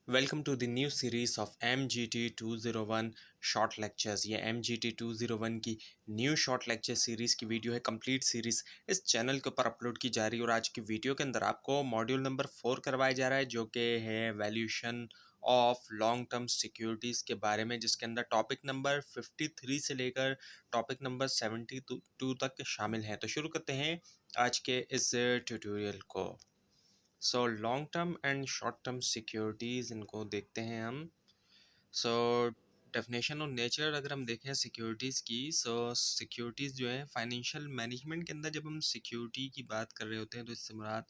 Welcome to the new series of MGT 201 short lectures. ये MGT 201 की new short lecture series की video है। Complete series इस channel के ऊपर अपलोड की जा रही है और आज की वीडियो के अंदर आपको मॉड्यूल नंबर 4 करवाया जा रहा है, जो कि है valuation of long term securities के बारे में, जिसके अंदर टॉपिक नंबर 53 से लेकर टॉपिक नंबर 72 तक शामिल हैं। तो शुरू करते हैं आज के इस ट्यूटोरियल को। So long term and short term securities, इनको देखते हैं हम। सो डेफिनेशन और नेचर अगर हम देखें सिक्योरिटीज़ की, सो सिक्योरिटीज़ जो है फाइनेंशियल मैनेजमेंट के अंदर जब हम सिक्योरिटी की बात कर रहे होते हैं तो इससे मुराद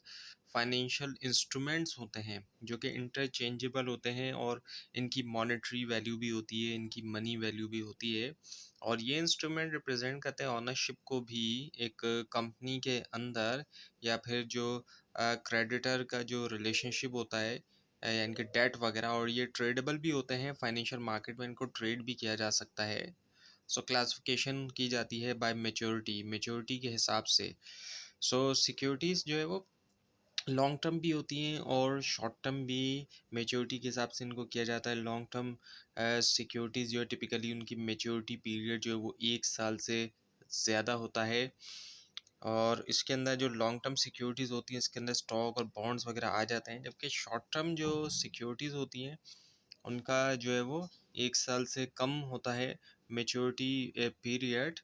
फाइनेंशियल इंस्ट्रूमेंट्स होते हैं जो कि इंटरचेंजेबल होते हैं और इनकी मॉनेटरी वैल्यू भी होती है, इनकी मनी वैल्यू भी होती है। और ये इंस्ट्रूमेंट रिप्रेजेंट करते हैं ऑनरशिप को भी एक कंपनी के अंदर, या फिर जो क्रेडिटर का जो रिलेशनशिप होता है, यानी कि डेट वगैरह। और ये ट्रेडेबल भी होते हैं, फाइनेंशियल मार्केट में इनको ट्रेड भी किया जा सकता है। सो क्लासिफिकेशन की जाती है बाय मेच्योरिटी के हिसाब से। सो सिक्योरिटीज़ जो है वो लॉन्ग टर्म भी होती हैं और शॉर्ट टर्म भी। मेच्योरिटी के हिसाब से इनको किया जाता है। लॉन्ग टर्म सिक्योरिटीज़ जो है टिपिकली उनकी मेच्योरिटी पीरियड जो है वो 1 साल से ज़्यादा होता है। और इसके अंदर जो लॉन्ग टर्म सिक्योरिटीज़ होती हैं इसके अंदर स्टॉक और बॉन्ड्स वगैरह आ जाते हैं, जबकि शॉर्ट टर्म जो सिक्योरिटीज़ होती हैं उनका जो है वो 1 साल से कम होता है मेच्योरिटी पीरियड।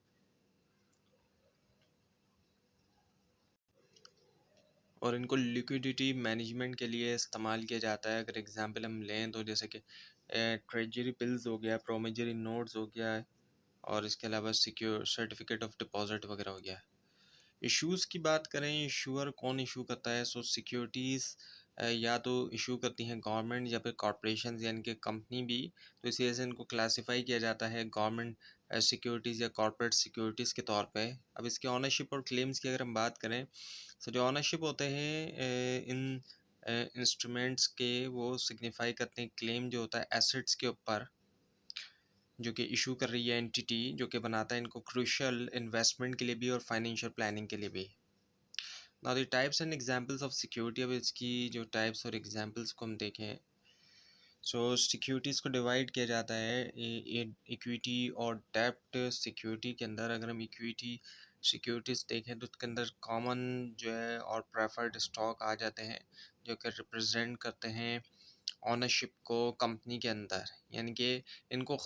और इनको लिक्विडिटी मैनेजमेंट के लिए इस्तेमाल किया जाता है। अगर एग्जांपल हम लें तो जैसे कि ट्रेजरी बिल्स हो गया, प्रोमिजरी नोट्स हो गया, और इसके अलावा सिक्योर सर्टिफिकेट ऑफ डिपॉजिट वगैरह हो गया। इश्यूज़ की बात करें, इशूअर कौन इशू करता है? सो सिक्योरिटीज़ या तो इशू करती हैं गवर्नमेंट या फिर कॉरपोरेशन, यानी कि कंपनी भी। तो इसी वजह से इनको क्लासिफाई किया जाता है गवर्नमेंट सिक्योरिटीज़ या कॉरपोरेट सिक्योरिटीज़ के तौर पे। अब इसके ऑनरशिप और क्लेम्स की अगर हम बात करें, तो जो ऑनरशिप होते हैं इन इंस्ट्रूमेंट्स के, वो सिग्निफाई करते हैं क्लेम जो होता है एसेट्स के ऊपर, जो कि इशू कर रही है एंटिटी, जो कि बनाता है इनको क्रूशियल इन्वेस्टमेंट के लिए भी और फाइनेंशियल प्लानिंग के लिए भी। Now the types and examples of security. अब इसकी जो टाइप्स और एग्जांपल्स को हम देखें, सो सिक्योरिटीज़ को डिवाइड किया जाता है इक्विटी और डेब्ट सिक्योरिटी के अंदर। अगर हम इक्विटी सिक्योरिटीज़ देखें तो उसके अंदर कॉमन जो है और प्रेफर्ड स्टॉक आ जाते हैं, जो कि रिप्रेजेंट करते हैं ओनरशिप को कंपनी के अंदर। यानी कि इनको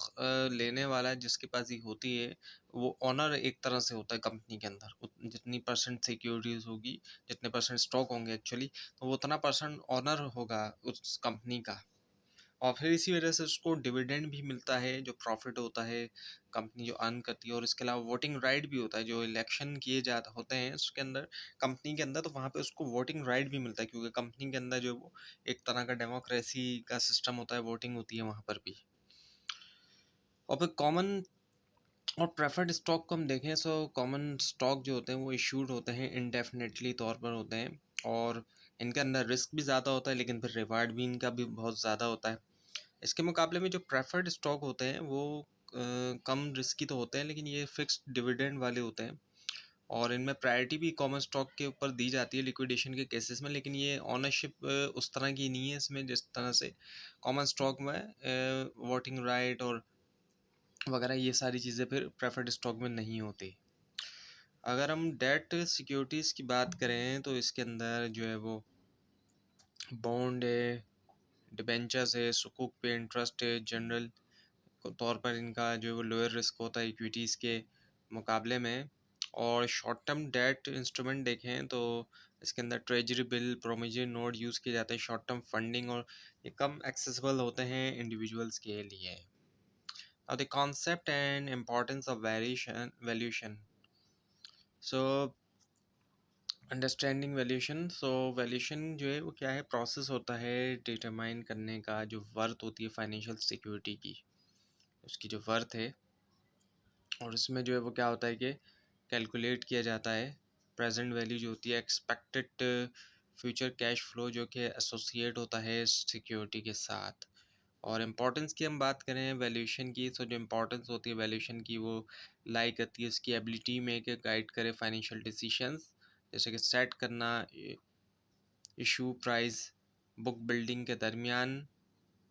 लेने वाला जिसके पास ही होती है वो ओनर एक तरह से होता है कंपनी के अंदर। जितनी परसेंट सिक्योरिटीज़ होगी, जितने परसेंट स्टॉक होंगे एक्चुअली, तो वो उतना परसेंट ओनर होगा उस कंपनी का। और फिर इसी वजह से उसको डिविडेंड भी मिलता है, जो प्रॉफिट होता है कंपनी जो अर्न करती है। और इसके अलावा वोटिंग राइट भी होता है, जो इलेक्शन किए जाते होते हैं उसके अंदर कंपनी के अंदर, तो वहाँ पे उसको वोटिंग राइट भी मिलता है, क्योंकि कंपनी के अंदर जो वो एक तरह का डेमोक्रेसी का सिस्टम होता है, वोटिंग होती है वहाँ पर भी। और फिर कॉमन और प्रेफर्ड स्टॉक को हम देखें, सो कॉमन स्टॉक जो होते हैं वो इशूड होते हैं, इनडेफिनेटली तौर पर होते हैं, और इनके अंदर रिस्क भी ज़्यादा होता है, लेकिन फिर रिवार्ड भी इनका भी बहुत ज़्यादा होता है। इसके मुकाबले में जो प्रेफर्ड स्टॉक होते हैं वो कम रिस्की तो होते हैं, लेकिन ये फिक्स्ड डिविडेंड वाले होते हैं। और इनमें प्रायोरिटी भी कॉमन स्टॉक के ऊपर दी जाती है लिक्विडेशन के केसेस में, लेकिन ये ओनरशिप उस तरह की नहीं है इसमें जिस तरह से कॉमन स्टॉक में वोटिंग राइट और वगैरह ये सारी चीज़ें फिर प्रेफर्ड स्टॉक में नहीं होती। अगर हम डेट सिक्योरिटीज़ की बात करें तो इसके अंदर जो है वो बॉन्ड है, डिबेंचर्स है, सुकूक पे इंटरेस्ट है। जनरल तौर पर इनका जो वो लोअर रिस्क होता है इक्विटीज़ के मुकाबले में। और शॉर्ट टर्म डेट इंस्ट्रूमेंट देखें तो इसके अंदर treasury bill, promissory note use किए जाते हैं शॉर्ट टर्म फंडिंग, और ये कम एक्सेसिबल होते हैं इंडिविजुअल्स के लिए। Now the concept and importance of valuation. So understanding valuation. So valuation जो है वो क्या है, प्रोसेस होता है डिटरमाइन करने का, जो वर्थ होती है फाइनेंशियल सिक्योरिटी की, उसकी जो वर्थ है। और इसमें जो है वो क्या होता है कि कैलकुलेट किया जाता है प्रेजेंट वैल्यू जो होती है, एक्सपेक्टेड फ्यूचर कैश फ्लो जो कि एसोसिएट होता है सिक्योरिटी के साथ। और इम्पोर्टेंस की हम बात करें वैल्यूएशन की, तो जो इम्पोर्टेंस होती है वैल्यूएशन की वो लाई करती है इसकी एबिलिटी में कि गाइड करे फाइनेंशियल डिसीशंस, जैसे कि सेट करना इशू प्राइस बुक बिल्डिंग के दरमियान,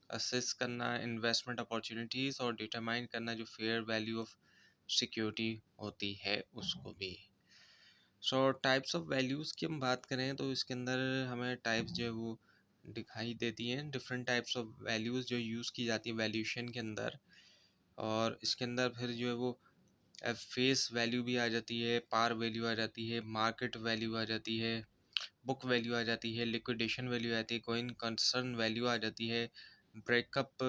असेस करना इन्वेस्टमेंट अपॉर्चुनिटीज़ और डिटरमाइन करना जो फेयर वैल्यू ऑफ सिक्योरिटी होती है उसको भी। सो टाइप्स ऑफ वैल्यूज़ की हम बात करें तो इसके अंदर हमें टाइप्स जो है वो दिखाई देती हैं, डिफरेंट टाइप्स ऑफ वैल्यूज़ जो यूज़ की जाती है वैल्यूएशन के अंदर। और इसके अंदर फिर जो है वो फेस वैल्यू भी आ जाती है, पार वैल्यू आ जाती है, मार्केट वैल्यू आ जाती है, बुक वैल्यू आ जाती है, लिक्विडेशन वैल्यू आ जाती है, गोइंग कंसर्न वैल्यू आ जाती है, ब्रेकअप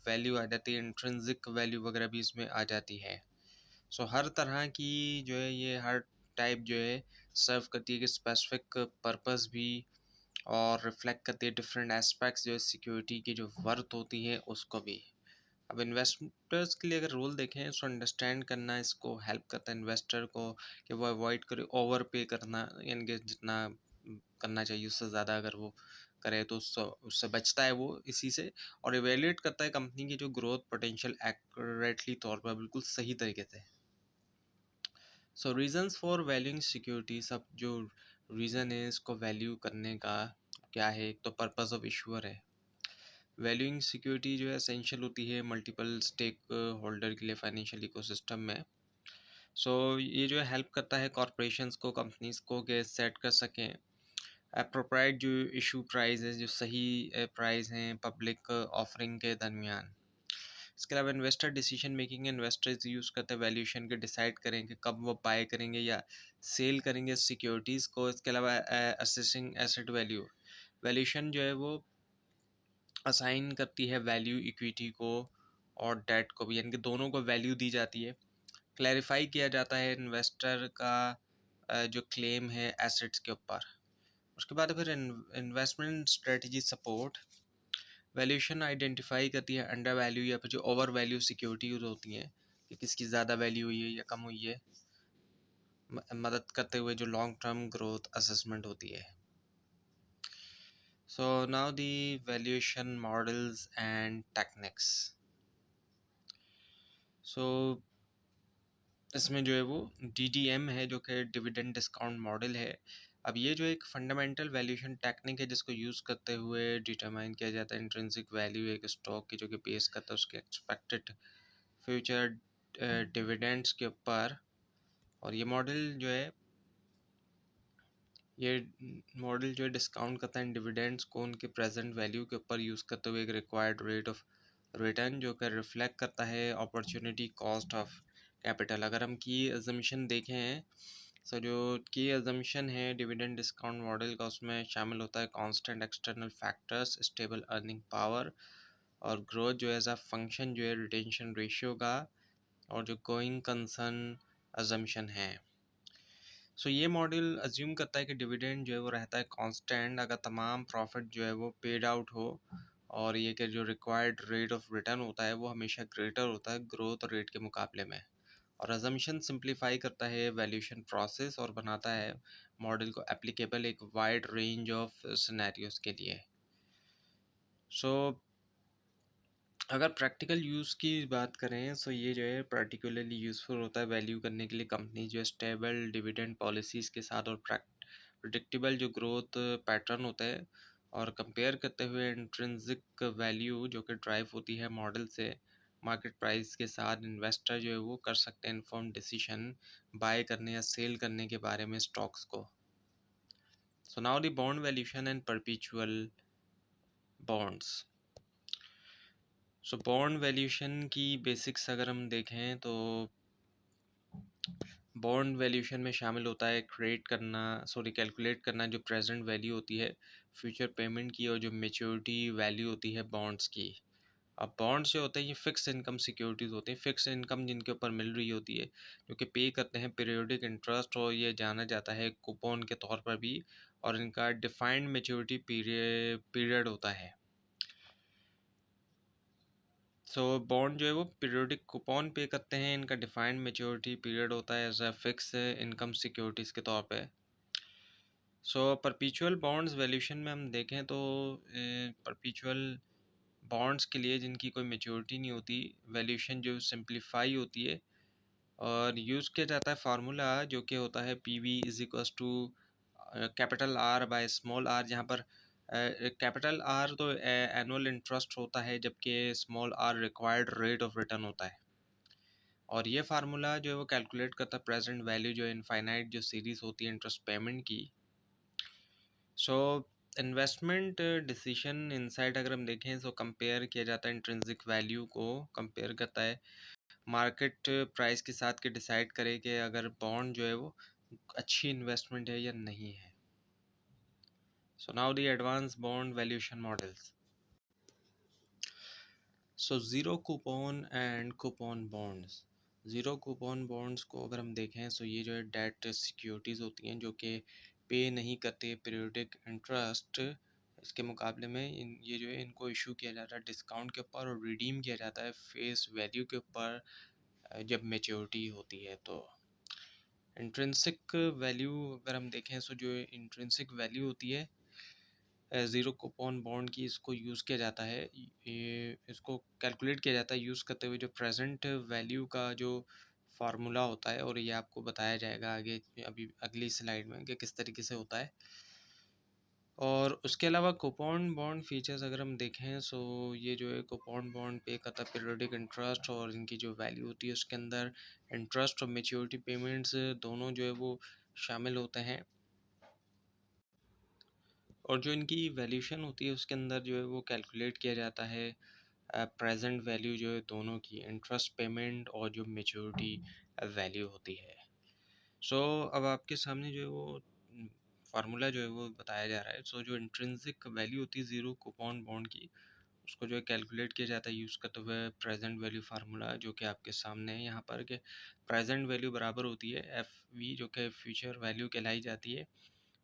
वैल्यू आ जाती है, इंट्रिंसिक वैल्यू वगैरह भी इसमें आ जाती है। सो हर तरह की जो है ये हर टाइप जो है सर्व करती है कि स्पेसिफिक पर्पस भी, और रिफ्लेक्ट करती है डिफरेंट एस्पेक्ट्स जो है सिक्योरिटी की जो वर्थ होती है उसको भी। अब इन्वेस्टर्स के लिए अगर रोल देखें तो अंडरस्टैंड करना इसको हेल्प करता है इन्वेस्टर को कि वो अवॉइड करे ओवर पे करना, यानी कि जितना करना चाहिए उससे ज़्यादा अगर वो करे तो उससे बचता है वो इसी से। और इवेल्युएट करता है कंपनी की जो ग्रोथ पोटेंशियल एक्यूरेटली तौर पर बिल्कुल सही तरीके से। सो रीजंस फॉर वैल्यूइंग सिक्योरिटी, सब जो रीज़न है इसको वैल्यू करने का क्या है, एक तो पर्पस ऑफ इशूअर है। वैल्यूइंग सिक्योरिटी जो है एसेंशियल होती है मल्टीपल स्टेक होल्डर के लिए फाइनेंशियल इकोसिस्टम में। सो ये जो है हेल्प करता है कॉरपोरेशंस को, कंपनीज को कि सेट कर सकें अप्रोप्राइट जो इशू प्राइस है, जो सही प्राइस हैं पब्लिक ऑफरिंग के दरमियान। इसके अलावा investor decision making, investors use करते हैं वैल्यूएशन के डिसाइड करें कि कब वो बाय करेंगे या सेल करेंगे सिक्योरिटीज़ को। इसके अलावा असेसिंग एसेट वैल्यू, वैल्यूएशन जो है वो असाइन करती है वैल्यू इक्विटी को और डेट को भी, यानी कि दोनों को वैल्यू दी जाती है। क्लैरिफाई किया जाता है इन्वेस्टर का जो क्लेम है एसेट्स के ऊपर। उसके बाद फिर investment strategy support, valuation identify करती है अंडर वैल्यू या फिर जो ओवर वैल्यू सिक्योरिटीज होती हैं कि किसकी ज़्यादा वैल्यू हुई है या कम हुई है, मदद करते हुए जो लॉन्ग टर्म ग्रोथ असेसमेंट होती है। So now the valuation models and techniques. So इसमें जो है वो DDM है जो कि डिविडेंड डिस्काउंट मॉडल है। अब ये जो एक फंडामेंटल वैल्यूएशन टेक्निक है जिसको यूज़ करते हुए डिटरमाइन किया जाता है इंट्रिंसिक वैल्यू एक स्टॉक की, जो कि बेस करता है उसके एक्सपेक्टेड फ्यूचर डिविडेंड्स के ऊपर। और ये मॉडल जो है डिस्काउंट करता है डिविडेंड्स को उनके प्रेजेंट वैल्यू के ऊपर यूज़ करते हुए एक रिक्वायर्ड रेट ऑफ रिटर्न जो कि रिफ्लेक्ट करता है अपॉर्चुनिटी कॉस्ट ऑफ कैपिटल। अगर हम की अजम्पशन देखें, सो जो की अजम्पशन है डिविडेंड डिस्काउंट मॉडल का, उसमें शामिल होता है constant external factors, stable earning power और ग्रोथ जो एज अ फंक्शन जो है रिटेंशन रेशियो का, और जो गोइंग कंसर्न अजम्पशन है। सो ये मॉडल अज्यूम करता है कि डिविडेंड जो है वो रहता है कांस्टेंट अगर तमाम प्रॉफिट जो है वो पेड आउट हो, और ये कि जो रिक्वायर्ड रेट ऑफ रिटर्न होता है वो हमेशा ग्रेटर होता है ग्रोथ रेट के मुकाबले में। और अजम्पशन सिंप्लीफाई करता है वैल्यूएशन प्रोसेस और बनाता है मॉडल को एप्लीकेबल एक वाइड रेंज ऑफ सिनेरियोज के लिए। सो अगर प्रैक्टिकल यूज़ की बात करें तो ये जो है पर्टिकुलरली यूज़फुल होता है वैल्यू करने के लिए कंपनी जो है स्टेबल डिविडेंड पॉलिसीज़ के साथ और प्रिडिक्टेबल जो ग्रोथ पैटर्न होता है, और कंपेयर करते हुए इंट्रिंसिक वैल्यू जो कि ड्राइव होती है मॉडल से मार्केट प्राइस के साथ, इन्वेस्टर जो है वो कर सकते हैं इन्फॉर्म डिसीजन बाय करने या सेल करने के बारे में स्टॉक्स को। सो now the bond valuation and perpetual bonds. So bond valuation की बेसिक्स अगर हम देखें तो बॉन्ड वैल्यूएशन में शामिल होता है कैलकुलेट करना जो प्रेजेंट वैल्यू होती है फ्यूचर पेमेंट की, और जो मेच्योरिटी वैल्यू होती है बॉन्ड्स की। अब बॉन्ड्स जो होते हैं ये फिक्स इनकम सिक्योरिटीज़ होती हैं, फिक्स इनकम जिनके ऊपर मिल रही होती है, जो कि पे करते हैं पीरियोडिक इंटरेस्ट, और ये जाना जाता है कूपन के तौर पर भी, और इनका डिफाइंड मेच्योरिटी पीरियड होता है। सो बॉन्ड जो है वो पीरियोडिक कूपन पे करते हैं, इनका डिफाइंड मेच्योरिटी पीरियड होता है as a fix income securities के तौर पे। सो परपेचुअल बॉन्ड्स वैल्यूएशन में हम देखें तो परपेचुअल बॉन्ड्स के लिए जिनकी कोई मेच्योरिटी नहीं होती, वैल्यूएशन जो सिंप्लीफाई होती है, और यूज़ किया जाता है फार्मूला जो कि होता है PV is equals to capital R by small r, जहाँ पर कैपिटल आर तो एनुअल इंटरेस्ट होता है, जबकि small R required rate of return होता है। और ये फार्मूला जो है वो कैलकुलेट करता है प्रेजेंट वैल्यू जो इनफाइनाइट जो सीरीज होती है इंटरेस्ट पेमेंट की। सो इन्वेस्टमेंट डिसीजन इनसाइड अगर हम देखें तो कंपेयर किया जाता है, इंट्रिंसिक वैल्यू को कंपेयर करता है मार्केट प्राइस के साथ के डिसाइड करे कि अगर बॉन्ड जो है वो अच्छी इन्वेस्टमेंट है या नहीं है। So now the advance bond valuation models. So zero coupon and coupon bonds. Zero coupon bonds को अगर हम देखें तो ये जो है डेट सिक्योरिटीज़ होती हैं जो कि पे नहीं करते पीरियोडिक इंटरेस्ट। इसके मुकाबले में ये जो है इनको इशू किया जाता है डिस्काउंट के ऊपर और रिडीम किया जाता है फेस वैल्यू के ऊपर जब मेच्योरिटी होती है। तो इंट्रिंसिक वैल्यू अगर हम देखें तो जो इंट्रिंसिक वैल्यू होती है ज़ीरो कूपन बॉन्ड की, इसको यूज़ किया जाता है, ये इसको कैलकुलेट किया जाता है यूज़ करते हुए जो प्रेजेंट वैल्यू का जो फार्मूला होता है, और ये आपको बताया जाएगा आगे अभी अगली स्लाइड में कि किस तरीके से होता है। और उसके अलावा कूपन बॉन्ड फीचर्स अगर हम देखें सो ये जो है कूपन बॉन्ड पे करता है पीरियोडिक इंटरेस्ट, और इनकी जो वैल्यू होती है उसके अंदर इंटरेस्ट और मेच्योरिटी पेमेंट्स दोनों जो है वो शामिल होते हैं। और जो इनकी वैल्यूशन होती है उसके अंदर जो है वो कैलकुलेट किया जाता है प्रेजेंट वैल्यू जो है दोनों की, इंटरेस्ट पेमेंट और जो मेच्योरिटी वैल्यू होती है। सो अब आपके सामने जो है वो फार्मूला जो है वो बताया जा रहा है। सो जो इंट्रिंसिक वैल्यू होती है ज़ीरो कूपन बॉन्ड की, उसको जो है कैलकुलेट किया जाता है यूज़ करते हुए प्रेजेंट वैल्यू फार्मूला जो कि आपके सामने है यहाँ पर, कि प्रेजेंट वैल्यू बराबर होती है एफ वी जो कि फ्यूचर वैल्यू कहलाई जाती है।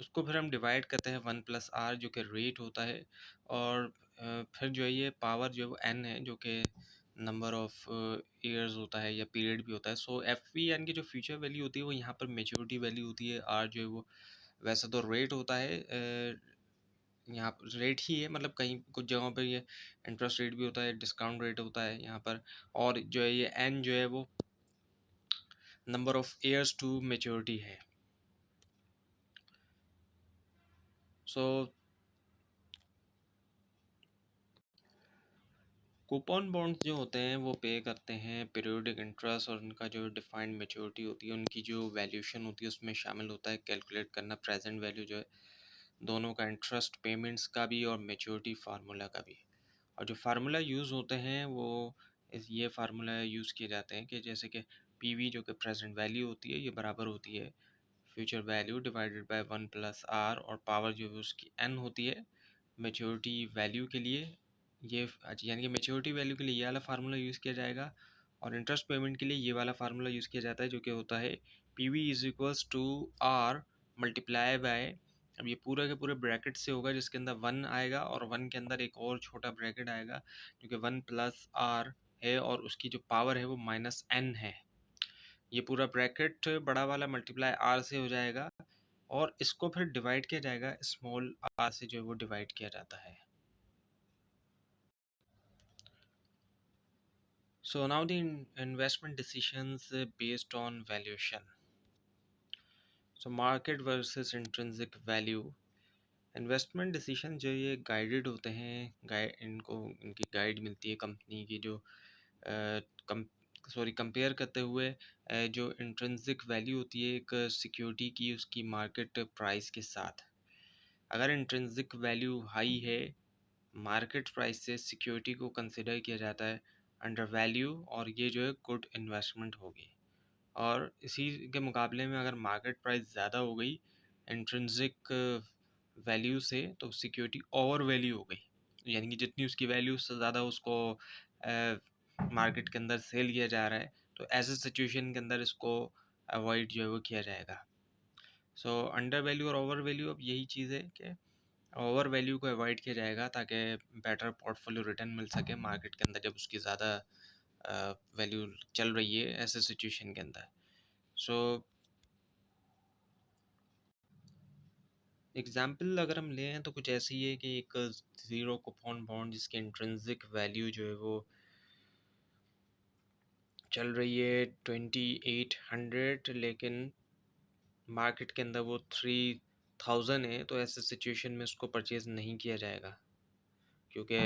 उसको फिर हम डिवाइड करते हैं 1+r जो कि रेट होता है, और फिर जो है ये पावर जो है वो n है जो कि नंबर ऑफ ईयर्स होता है या पीरियड भी होता है। सो एफ वी यानी कि जो फ्यूचर वैल्यू होती है वो यहाँ पर मेच्योरिटी वैल्यू होती है, r जो है वो वैसे तो रेट होता है, यहाँ पर रेट ही है, मतलब कहीं कुछ जगहों पर ये इंटरेस्ट रेट भी होता है, डिस्काउंट रेट होता है यहाँ पर, और जो है ये n जो है वो number of years to maturity है। सो कूपन बॉन्ड्स जो होते हैं वो पे करते हैं पीरियोडिक इंटरेस्ट, और उनका जो डिफाइंड मेच्योरिटी होती है उनकी जो वैल्यूशन होती है उसमें शामिल होता है कैलकुलेट करना प्रेजेंट वैल्यू जो है दोनों का, इंटरेस्ट पेमेंट्स का भी और मेच्योरिटी फार्मूला का भी। और जो फार्मूला यूज़ होते हैं वो ये फार्मूला यूज़ किए जाते हैं कि जैसे कि पी वी जो कि प्रेजेंट वैल्यू होती है ये बराबर होती है future value divided by 1+r, और पावर जो है उसकी n होती है मेच्योरिटी वैल्यू के लिए। ये यानी कि मेच्योरिटी वैल्यू के लिए ये वाला फार्मूला यूज़ किया जाएगा, और इंटरेस्ट पेमेंट के लिए ये वाला फार्मूला यूज़ किया जाता है जो कि होता है P V is equals to R multiply by, अब ये पूरा के पूरे ब्रैकेट से होगा जिसके अंदर 1 आएगा और 1 के अंदर एक और छोटा ब्रैकेट आएगा जो कि 1+r है, और उसकी जो पावर है वो -n है। ये पूरा ब्रैकेट बड़ा वाला मल्टीप्लाई r से हो जाएगा, और इसको फिर डिवाइड किया जाएगा स्मॉल r से जो है वो डिवाइड किया जाता है। So now the investment decisions based on valuation. So market versus intrinsic value. Investment decision जो ये गाइडेड होते हैं, इनको इनकी गाइड मिलती है कंपनी की जो कम कंपेयर करते हुए जो इंट्रिंसिक वैल्यू होती है एक सिक्योरिटी की उसकी मार्केट प्राइस के साथ। अगर इंट्रिंसिक वैल्यू हाई है मार्केट प्राइस से, सिक्योरिटी को कंसिडर किया जाता है अंडर वैल्यू, और ये जो है गुड इन्वेस्टमेंट होगी। और इसी के मुकाबले में अगर मार्केट प्राइस ज़्यादा हो गई इंट्रिंसिक वैल्यू से तो सिक्योरिटी ओवर वैल्यू हो गई, यानी कि जितनी उसकी वैल्यू से ज़्यादा उसको मार्केट के अंदर सेल किया जा रहा है, तो ऐसे सिचुएशन के अंदर इसको अवॉइड जो है वो किया जाएगा। सो अंडर वैल्यू और ओवर वैल्यू, अब यही चीज़ है कि ओवर वैल्यू को अवॉइड किया जाएगा ताकि बेटर पोर्टफोलियो रिटर्न मिल सके मार्केट के अंदर जब उसकी ज़्यादा वैल्यू चल रही है ऐसे सिचुएशन के अंदर। सो एग्जाम्पल अगर हम लें तो कुछ ऐसी है कि एक ज़ीरो कूपन बॉन्ड जिसकी इंट्रिंसिक वैल्यू जो है वो चल रही है 2800, लेकिन मार्केट के अंदर वो 3 1000 है तो ऐसे सिचुएशन में उसको परचेज़ नहीं किया जाएगा, क्योंकि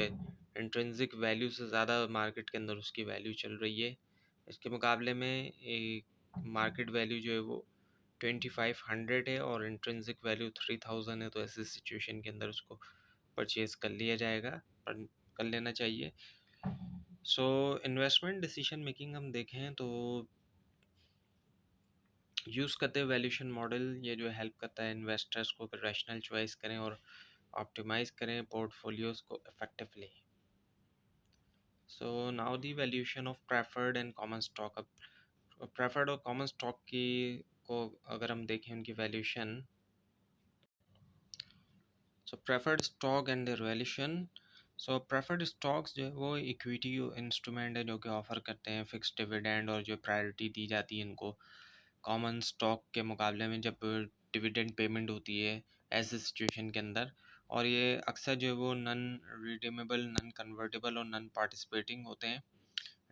इंट्रिंसिक वैल्यू से ज़्यादा मार्केट के अंदर उसकी वैल्यू चल रही है। इसके मुकाबले में एक मार्केट वैल्यू जो है वो 2500 है और इंट्रिंसिक वैल्यू 3000 है, तो ऐसे सिचुएशन के अंदर उसको परचेज़ कर लिया जाएगा, पर कर लेना चाहिए। सो इन्वेस्टमेंट डिसीजन मेकिंग हम देखें तो यूज़ करते हैं वैल्यूएशन मॉडल, ये जो हेल्प करता है इन्वेस्टर्स को कि रैशनल चॉइस करें और ऑप्टिमाइज़ करें पोर्टफोलियोज़ को effectively. So now the valuation of preferred and common stock. अब प्रेफर्ड और कॉमन स्टॉक की को अगर हम देखें उनकी valuation, so preferred stock and their valuation. So preferred stocks जो है वो इक्विटी इंस्ट्रूमेंट है जो कि ऑफर करते हैं फिक्स डिविडेंड और जो प्रायोरिटी दी जाती है इनको कॉमन स्टॉक के मुकाबले में जब डिविडेंड पेमेंट होती है ऐसे सिचुएशन के अंदर। और ये अक्सर जो है वो नॉन रिडीमेबल, नॉन कन्वर्टेबल और नॉन पार्टिसिपेटिंग होते हैं।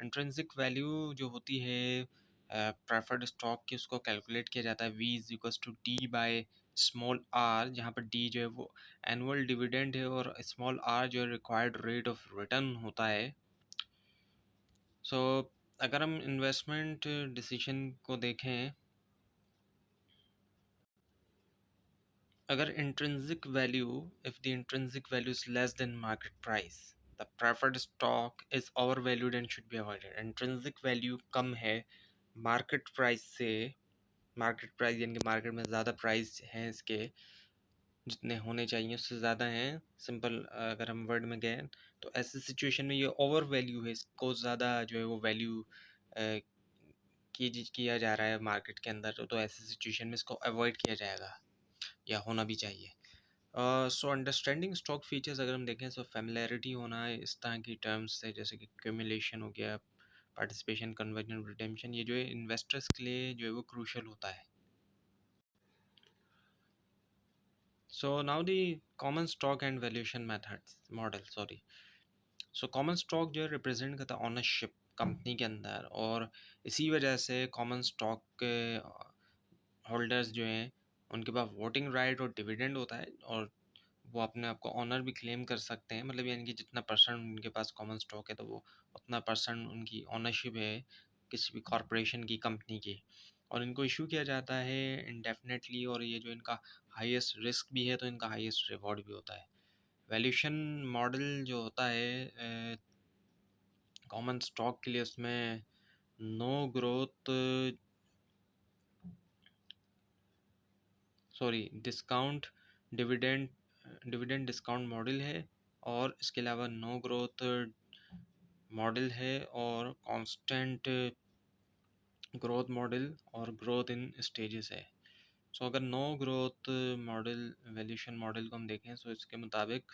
इंट्रिंसिक वैल्यू जो होती है प्रेफर्ड स्टॉक की, उसको कैलकुलेट किया जाता है V is equals to D by small R, जहाँ पर डी जो है वो एनुअल डिविडेंड है और स्मॉल आर जो है रिक्वायर्ड रेट ऑफ रिटर्न होता है। सो अगर हम इन्वेस्टमेंट डिसीजन को देखें, अगर intrinsic value, if the intrinsic value is less than market price, the preferred stock is overvalued and should be avoided। intrinsic value कम है market price से, market price यानी कि market में ज़्यादा price हैं इसके, जितने होने चाहिए उससे ज़्यादा हैं, सिंपल अगर हम वर्ड में गए तो ऐसी सिचुएशन में ये ओवर वैल्यू है, इसको ज़्यादा जो है वो वैल्यू किया जा रहा है मार्केट के अंदर, तो ऐसी सिचुएशन में इसको अवॉइड किया जाएगा या होना भी चाहिए। सो अंडरस्टैंडिंग स्टॉक फीचर्स अगर हम देखें तो फेमिलैरिटी होना है इस तरह की टर्म्स से, जैसे कि क्यूमुलेशन हो गया, पार्टिसिपेशन, कन्वर्जन, रिडेम्पशन, ये जो है इन्वेस्टर्स के लिए जो है वो क्रूशल होता है। So now the common stock and valuation methods model, sorry. So common stock जो है रिप्रेजेंट करता है ऑनरशिप कंपनी के अंदर, और इसी वजह से कॉमन स्टॉक के होल्डर्स जो हैं उनके पास वोटिंग राइट और डिविडेंड होता है, और वो अपने आप को ऑनर भी क्लेम कर सकते हैं, मतलब यानी कि जितना परसेंट उनके पास कॉमन स्टॉक है तो वो उतना परसेंट उनकी ऑनरशिप है किसी भी कॉरपोरेशन की, कंपनी की, और इनको इशू किया जाता है इंडेफिनेटली, और ये जो इनका हाईएस्ट रिस्क भी है तो इनका हाईएस्ट रिवॉर्ड भी होता है। वैल्यूएशन मॉडल जो होता है कॉमन स्टॉक के लिए, उसमें no growth, sorry discount, dividend dividend discount model है, और इसके अलावा नो ग्रोथ मॉडल है, और कांस्टेंट ग्रोथ मॉडल और ग्रोथ इन स्टेजेस है। सो अगर no growth model valuation model को हम देखें तो इसके मुताबिक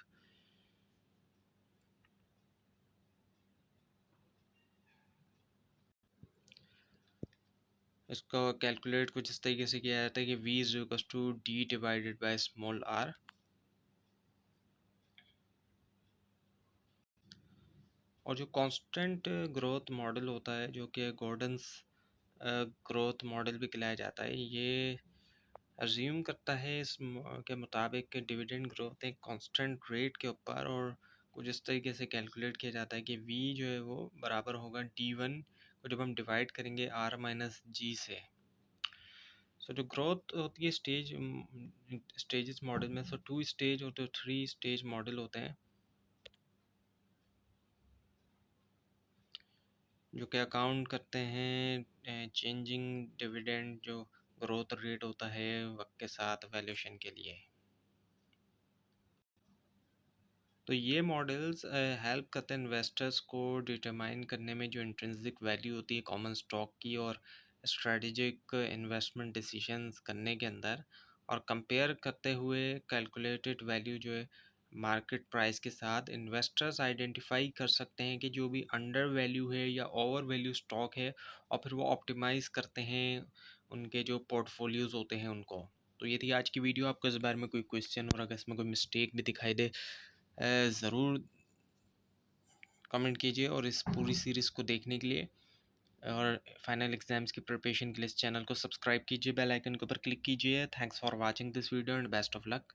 इसको कैलकुलेट कुछ इस तरीके से किया जाता है कि v is equal to D divided by small R. और जो कांस्टेंट ग्रोथ मॉडल होता है, जो कि गॉर्डन्स ग्रोथ मॉडल भी कहलाया जाता है, ये अज्यूम करता है के मुताबिक कि डिविडेंड ग्रोथ एक कांस्टेंट रेट के ऊपर, और कुछ इस तरीके से कैलकुलेट किया जाता है कि v जो है वो बराबर होगा d1 को जब हम डिवाइड करेंगे r माइनस जी से। सो जो ग्रोथ होती है स्टेजेस मॉडल में, सो 2 स्टेज और 3 स्टेज मॉडल होते हैं, जो कि अकाउंट करते हैं चेंजिंग डिविडेंड जो ग्रोथ रेट होता है वक्त के साथ वैल्यूएशन के लिए। तो ये मॉडल्स हेल्प करते हैं इन्वेस्टर्स को डिटरमाइन करने में जो इंट्रिंसिक वैल्यू होती है कॉमन स्टॉक की, और स्ट्रेटेजिक इन्वेस्टमेंट डिसीजंस करने के अंदर, और कंपेयर करते हुए कैलकुलेटेड वैल्यू जो है मार्केट प्राइस के साथ इन्वेस्टर्स आइडेंटिफाई कर सकते हैं कि जो भी अंडर वैल्यू है या ओवर वैल्यू स्टॉक है, और फिर वो ऑप्टिमाइज़ करते हैं उनके जो पोर्टफोलियोज़ होते हैं उनको। तो ये थी आज की वीडियो। आपको इस बारे में कोई क्वेश्चन और अगर इसमें कोई मिस्टेक भी दिखाई दे ज़रूर कमेंट कीजिए, और इस पूरी सीरीज़ को देखने के लिए और फाइनल एग्जाम्स की प्रिपरेशन के लिए इस चैनल को सब्सक्राइब कीजिए, बेल आइकन के ऊपर क्लिक कीजिए। Thanks for watching this video and best of luck.